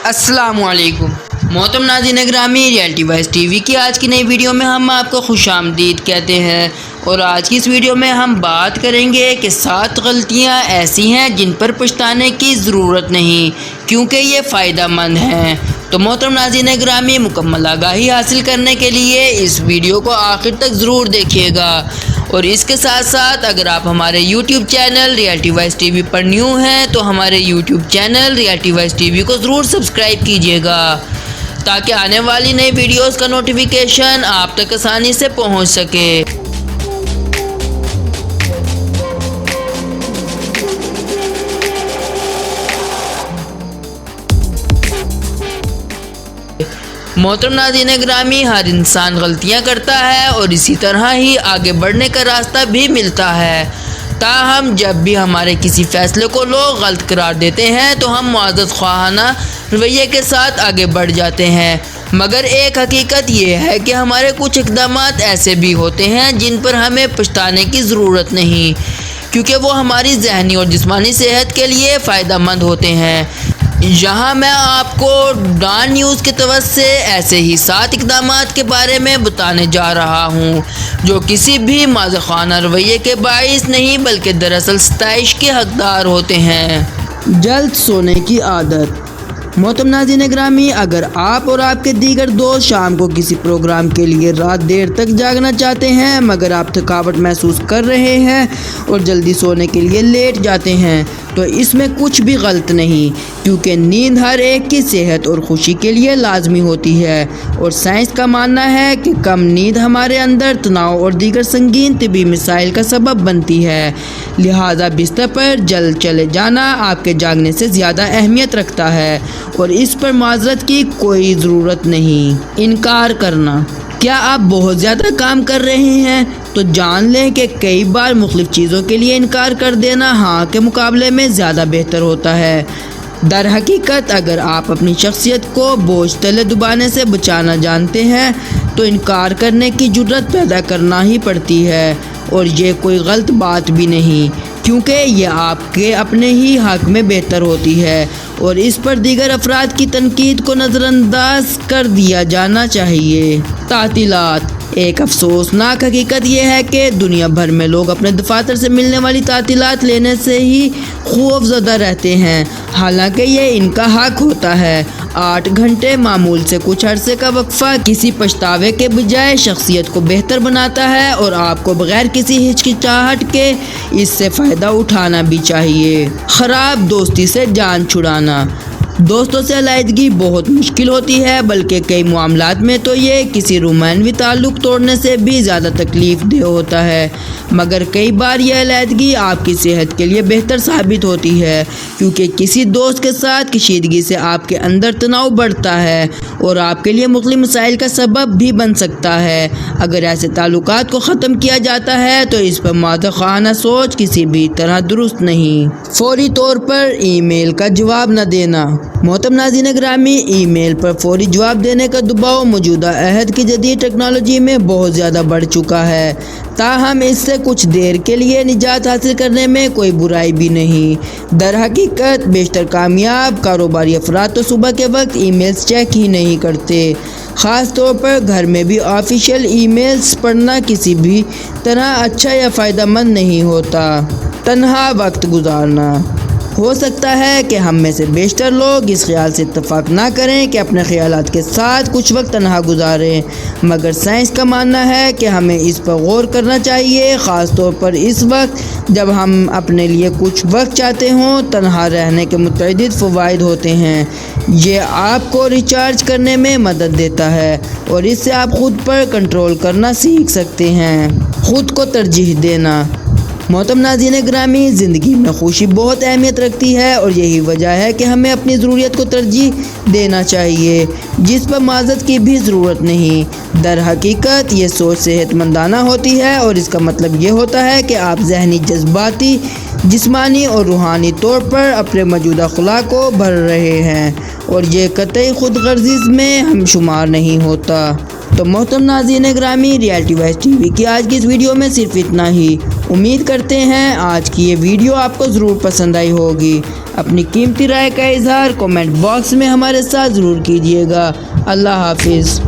السلام علیکم محترم ناظرین گرامی، ریئلٹی وائز ٹی وی کی آج کی نئی ویڈیو میں ہم آپ کو خوش آمدید کہتے ہیں۔ اور آج کی اس ویڈیو میں ہم بات کریں گے کہ 7 غلطیاں ایسی ہیں جن پر پچھتانے کی ضرورت نہیں کیونکہ یہ فائدہ مند ہیں۔ تو محترم ناظرین گرامی، مکمل آگاہی حاصل کرنے کے لیے اس ویڈیو کو آخر تک ضرور دیکھیے گا، اور اس کے ساتھ ساتھ اگر آپ ہمارے YouTube channel Reality Wise TV وی پر نیو ہیں تو ہمارے YouTube channel Reality Wise TV وی کو ضرور سبسکرائب کیجیے گا تاکہ آنے والی نئی ویڈیوز کا نوٹیفیکیشن آپ تک آسانی سے پہنچ سکے۔ محترم ناظرین گرامی، ہر انسان غلطیاں کرتا ہے اور اسی طرح ہی آگے بڑھنے کا راستہ بھی ملتا ہے۔ تاہم جب بھی ہمارے کسی فیصلے کو لوگ غلط قرار دیتے ہیں تو ہم معذرت خواہانہ رویے کے ساتھ آگے بڑھ جاتے ہیں، مگر ایک حقیقت یہ ہے کہ ہمارے کچھ اقدامات ایسے بھی ہوتے ہیں جن پر ہمیں پچھتانے کی ضرورت نہیں، کیونکہ وہ ہماری ذہنی اور جسمانی صحت کے لیے فائدہ مند ہوتے ہیں۔ یہاں میں آپ کو ڈان نیوز کے توسط سے ایسے ہی 7 اقدامات کے بارے میں بتانے جا رہا ہوں جو کسی بھی معذرت خواہانہ رویے کے باعث نہیں بلکہ دراصل ستائش کے حقدار ہوتے ہیں۔ جلد سونے کی عادت۔ محترم ناظرین گرامی، اگر آپ اور آپ کے دیگر دوست شام کو کسی پروگرام کے لیے رات دیر تک جاگنا چاہتے ہیں مگر آپ تھکاوٹ محسوس کر رہے ہیں اور جلدی سونے کے لیے لیٹ جاتے ہیں تو اس میں کچھ بھی غلط نہیں، کیونکہ نیند ہر ایک کی صحت اور خوشی کے لیے لازمی ہوتی ہے، اور سائنس کا ماننا ہے کہ کم نیند ہمارے اندر تناؤ اور دیگر سنگین طبی مسائل کا سبب بنتی ہے۔ لہذا بستر پر جلد چلے جانا آپ کے جاگنے سے زیادہ اہمیت رکھتا ہے اور اس پر معذرت کی کوئی ضرورت نہیں۔ انکار کرنا۔ کیا آپ بہت زیادہ کام کر رہے ہیں تو جان لیں کہ کئی بار مختلف چیزوں کے لیے انکار کر دینا ہاں کے مقابلے میں زیادہ بہتر ہوتا ہے۔ در حقیقت اگر آپ اپنی شخصیت کو بوجھ تلے دبانے سے بچانا جانتے ہیں تو انکار کرنے کی جرات پیدا کرنا ہی پڑتی ہے، اور یہ کوئی غلط بات بھی نہیں کیونکہ یہ آپ کے اپنے ہی حق میں بہتر ہوتی ہے، اور اس پر دیگر افراد کی تنقید کو نظر انداز کر دیا جانا چاہیے۔ تعطیلات۔ ایک افسوسناک حقیقت یہ ہے کہ دنیا بھر میں لوگ اپنے دفاتر سے ملنے والی تعطیلات لینے سے ہی خوف زدہ رہتے ہیں، حالانکہ یہ ان کا حق ہوتا ہے۔ 8 گھنٹے معمول سے کچھ عرصے کا وقفہ کسی پچھتاوے کے بجائے شخصیت کو بہتر بناتا ہے، اور آپ کو بغیر کسی ہچکچاہٹ کے اس سے فائدہ اٹھانا بھی چاہیے۔ خراب دوستی سے جان چھڑانا۔ دوستوں سے علیحدگی بہت مشکل ہوتی ہے، بلکہ کئی معاملات میں تو یہ کسی رومانوی تعلق توڑنے سے بھی زیادہ تکلیف دہ ہوتا ہے، مگر کئی بار یہ علیحدگی آپ کی صحت کے لیے بہتر ثابت ہوتی ہے، کیونکہ کسی دوست کے ساتھ کشیدگی سے آپ کے اندر تناؤ بڑھتا ہے اور آپ کے لیے مختلف مسائل کا سبب بھی بن سکتا ہے۔ اگر ایسے تعلقات کو ختم کیا جاتا ہے تو اس پر معذرت خواہانہ سوچ کسی بھی طرح درست نہیں۔ فوری طور پر ای میل کا جواب نہ دینا۔ محترم ناظرین گرامی، ای میل پر فوری جواب دینے کا دباؤ موجودہ عہد کی جدید ٹیکنالوجی میں بہت زیادہ بڑھ چکا ہے، تاہم اس سے کچھ دیر کے لیے نجات حاصل کرنے میں کوئی برائی بھی نہیں۔ در حقیقت بیشتر کامیاب کاروباری افراد تو صبح کے وقت ای میلز چیک ہی نہیں کرتے، خاص طور پر گھر میں بھی آفیشیل ای میلز پڑھنا کسی بھی طرح اچھا یا فائدہ مند نہیں ہوتا۔ تنہا وقت گزارنا۔ ہو سکتا ہے کہ ہم میں سے بیشتر لوگ اس خیال سے اتفاق نہ کریں کہ اپنے خیالات کے ساتھ کچھ وقت تنہا گزاریں، مگر سائنس کا ماننا ہے کہ ہمیں اس پر غور کرنا چاہیے، خاص طور پر اس وقت جب ہم اپنے لیے کچھ وقت چاہتے ہوں۔ تنہا رہنے کے متعدد فوائد ہوتے ہیں۔ یہ آپ کو ریچارج کرنے میں مدد دیتا ہے اور اس سے آپ خود پر کنٹرول کرنا سیکھ سکتے ہیں۔ خود کو ترجیح دینا۔ محترم ناظرین گرامی، زندگی میں خوشی بہت اہمیت رکھتی ہے اور یہی وجہ ہے کہ ہمیں اپنی ضروریت کو ترجیح دینا چاہیے، جس پر معذرت کی بھی ضرورت نہیں۔ در حقیقت یہ سوچ صحت مندانہ ہوتی ہے اور اس کا مطلب یہ ہوتا ہے کہ آپ ذہنی، جذباتی، جسمانی اور روحانی طور پر اپنے موجودہ خلا کو بھر رہے ہیں اور یہ قطعی خود غرضی میں ہم شمار نہیں ہوتا۔ تو محترم ناظرین گرامی، ریئلٹی وائز ٹی وی کی آج کی اس ویڈیو میں صرف اتنا ہی۔ امید کرتے ہیں آج کی یہ ویڈیو آپ کو ضرور پسند آئی ہوگی۔ اپنی قیمتی رائے کا اظہار کمنٹ باکس میں ہمارے ساتھ ضرور کیجیے گا۔ اللہ حافظ۔